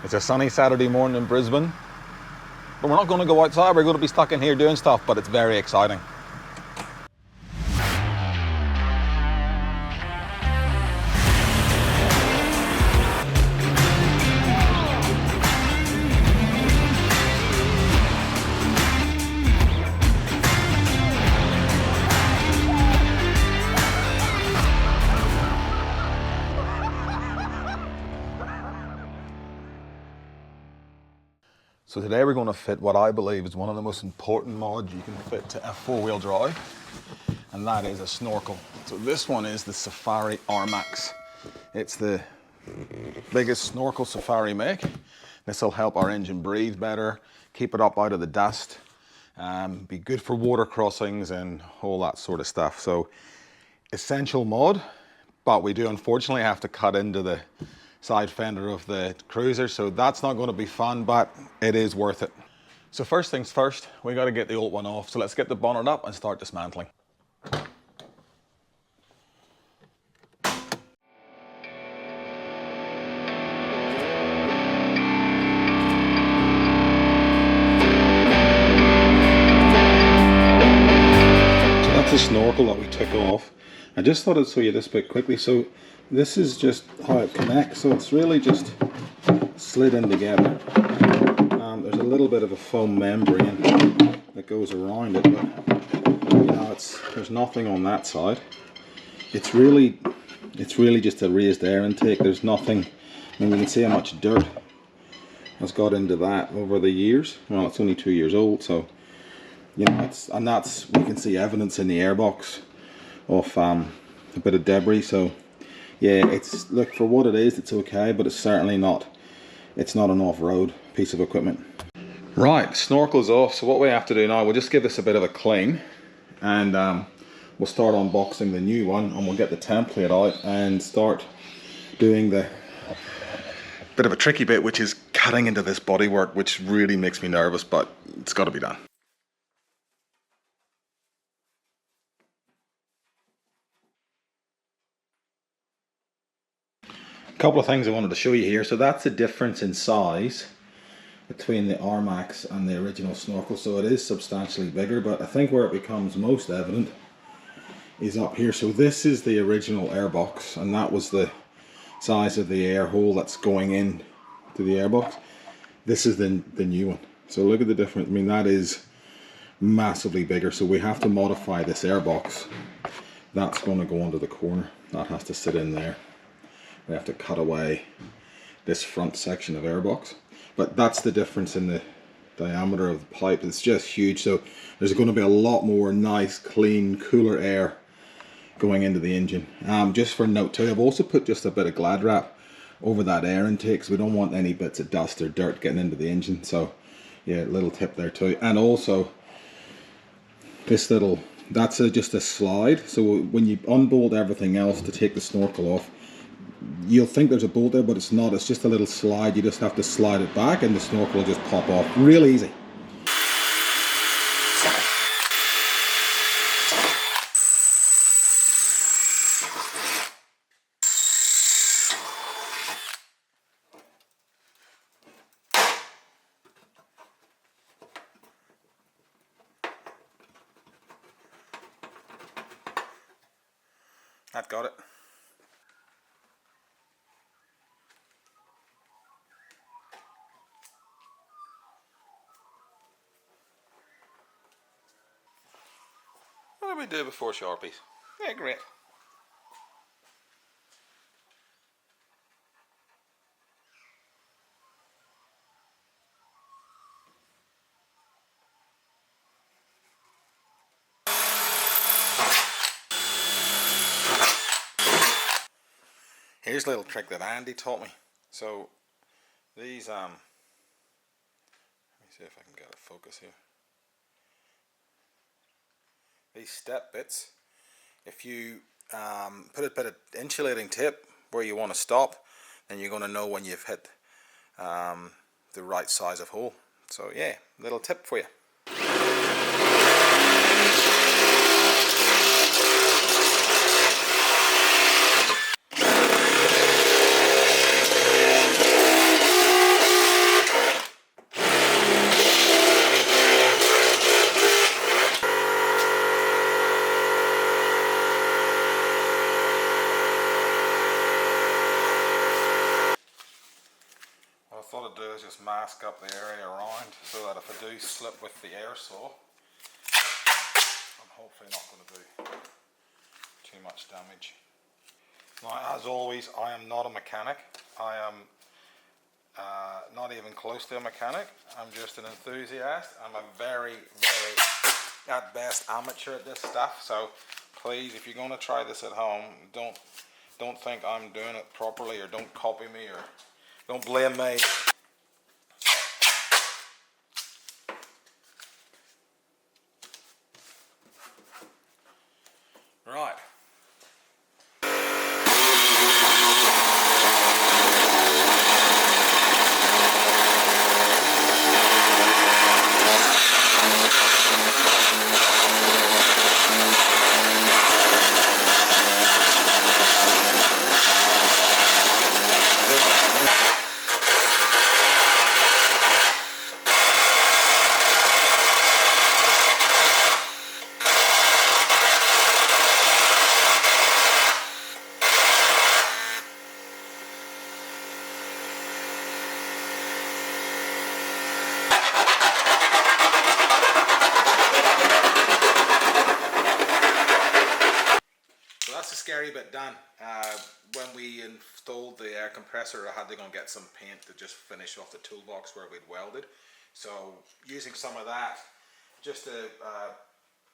It's a sunny Saturday morning in Brisbane, but we're not going to go outside. We're going to be stuck in here doing stuff, but it's very exciting. So today we're going to fit what I believe is one of the most important mods you can fit to a four-wheel drive, and that is a snorkel. So this one is the Safari Armax. It's the biggest snorkel Safari make. This will help our engine breathe better, keep it up out of the dust, be good for water crossings and all that sort of stuff. So essential mod, but we do unfortunately have to cut into the side fender of the Cruiser, so that's not going to be fun, but it is worth it. So first things first, we got to get the old one off. So let's get the bonnet up and start dismantling. So that's the snorkel that we took off. I just thought I'd show you this bit quickly. So this is just how it connects, so it's really just slid in together. There's a little bit of a foam membrane that goes around it, but you know, there's nothing on that side. It's really just a raised air intake. There's nothing. I mean, you can see how much dirt has got into that over the years. Well, it's only 2 years old, so you know, we can see evidence in the airbox of a bit of debris. So yeah, look, for what it is, it's okay, but it's certainly not. It's not an off-road piece of equipment. Right, snorkel's off. So what we have to do now, we'll just give this a bit of a clean, and we'll start unboxing the new one, and we'll get the template out and start doing the bit of a tricky bit, which is cutting into this bodywork, which really makes me nervous, but it's got to be done. A couple of things I wanted to show you here. So that's the difference in size between the Armax and the original snorkel. So it is substantially bigger, but I think where it becomes most evident is up here. So this is the original airbox, and that was the size of the air hole that's going in to the airbox. This is the new one. So look at the difference. I mean, that is massively bigger. So we have to modify this airbox. That's going to go under the corner. That has to sit in there. We have to cut away this front section of airbox, but that's the difference in the diameter of the pipe. It's just huge. So there's going to be a lot more nice, clean, cooler air going into the engine. Just for note too, I've also put just a bit of Glad wrap over that air intake, so we don't want any bits of dust or dirt getting into the engine. So yeah, little tip there too. And also this that's just a slide. So when you unbolt everything else to take the snorkel off, you'll think there's a bolt there, but it's not. It's just a little slide. You just have to slide it back and the snorkel will just pop off. Real easy. That got it. What did we do before Sharpies? Yeah, great. Here's a little trick that Andy taught me. So these let me see if I can get a focus here. These step bits, if you put a bit of insulating tape where you want to stop, then you're going to know when you've hit the right size of hole. So yeah, little tip for you. I'll do is just mask up the area around so that if I do slip with the air saw, I'm hopefully not going to do too much damage. Now, as always, I am not a mechanic. I am not even close to a mechanic. I'm just an enthusiast. I'm a very, at best, amateur at this stuff. So please, if you're going to try this at home, don't think I'm doing it properly, or don't copy me, or don't blame me. Right. Scary bit done. When we installed the air compressor, I had to go and get some paint to just finish off the toolbox where we'd welded. So using some of that just to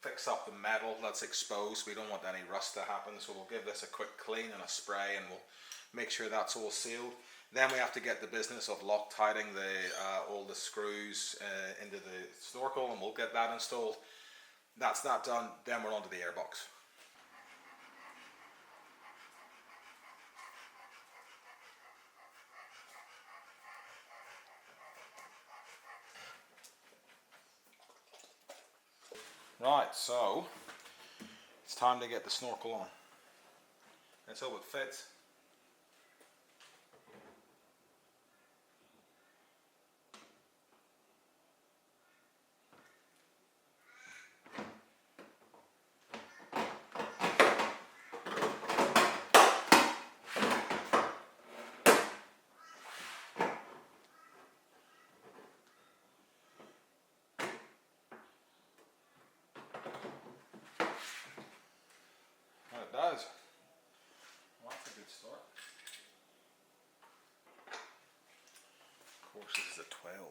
fix up the metal that's exposed. We don't want any rust to happen, so we'll give this a quick clean and a spray, and we'll make sure that's all sealed. Then we have to get the business of Loctiting all the screws into the snorkel, and we'll get that installed. That's that done. Then we're on to the airbox. Right, so it's time to get the snorkel on. Let's hope it fits. It does. Well, that's a good start. Of course, this is a 12.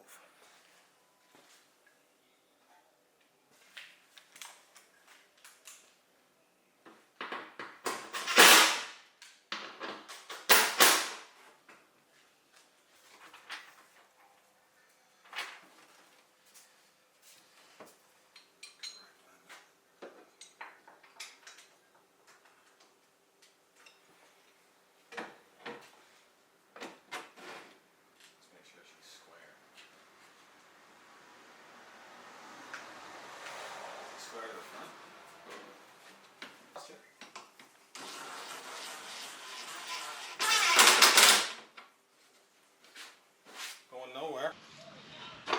Going nowhere.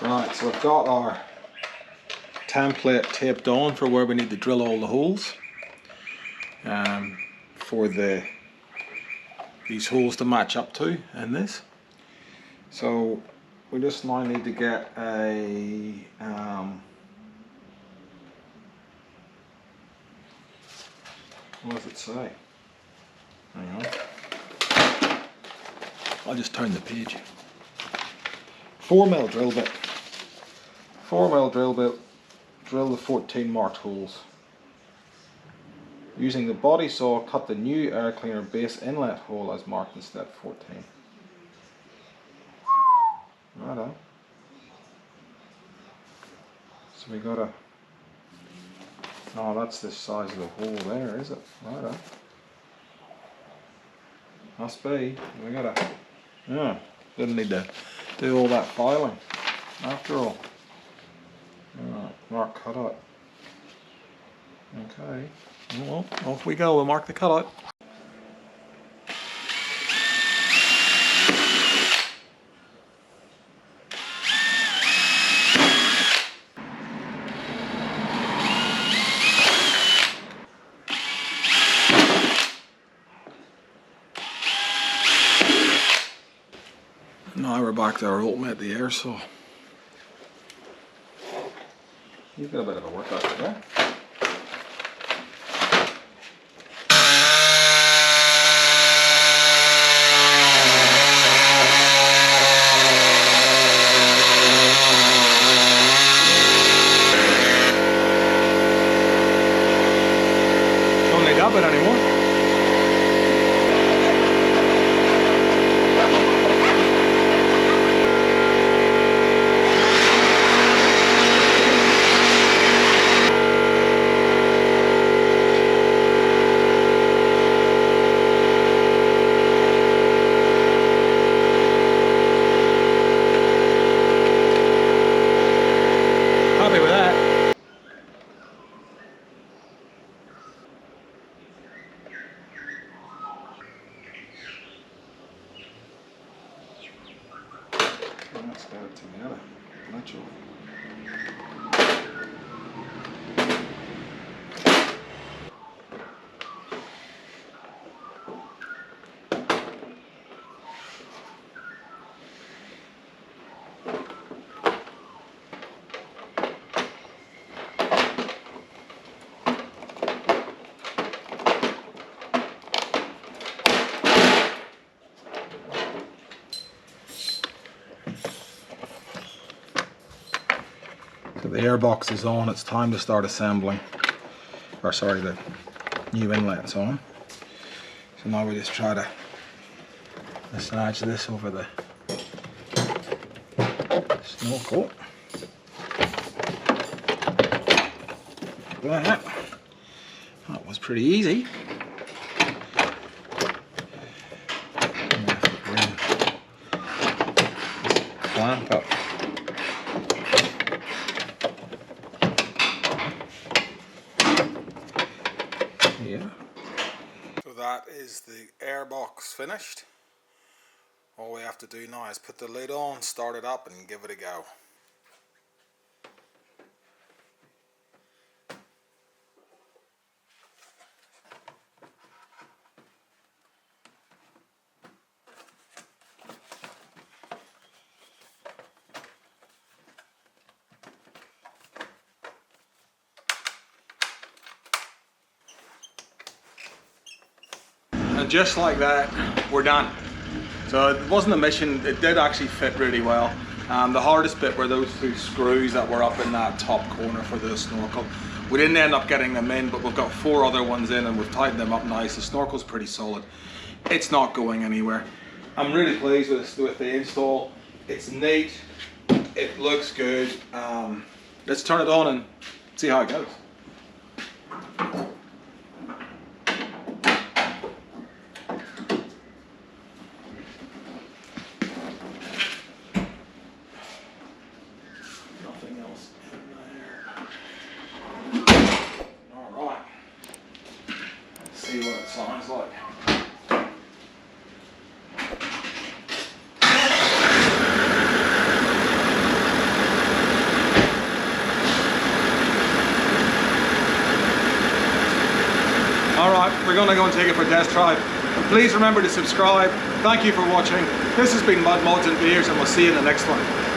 Right, so I've got our template taped on for where we need to drill all the holes for these holes to match up to in this. So we just now need to get a what does it say? Hang on. I'll just turn the page. 4mm drill bit. 4mm drill bit. Drill the 14 marked holes. Using the body saw, cut the new air cleaner base inlet hole as marked in step 14. Righto. So we gotta. Oh, that's the size of the hole there, is it? Righto. Must be. We gotta. Yeah. Didn't need to do all that filing. After all. Alright, mark cutout. Okay. Well, off we go. We'll mark the cutout. Now we're back to our ultimate, the air saw. You've got a bit of a workout today. Don't need that bit anymore. Let's get it together. Literally. So the airbox is on, it's time to start assembling, or sorry, the new inlet's on. So now we just try to massage this over the snorkel. That was pretty easy. Clamp up. So that is the airbox finished. All we have to do now is put the lid on, start it up and give it a go. And just like that, we're done. So it wasn't a mission, it did actually fit really well. The hardest bit were those two screws that were up in that top corner for the snorkel. We didn't end up getting them in, but we've got 4 other ones in and we've tightened them up nice. The snorkel's pretty solid. It's not going anywhere. I'm really pleased with the install. It's neat, it looks good. Let's turn it on and see how it goes. See what it sounds like. Alright, we're going to go and take it for a test drive. Please remember to subscribe. Thank you for watching. This has been Mud Mods and Beers and we'll see you in the next one.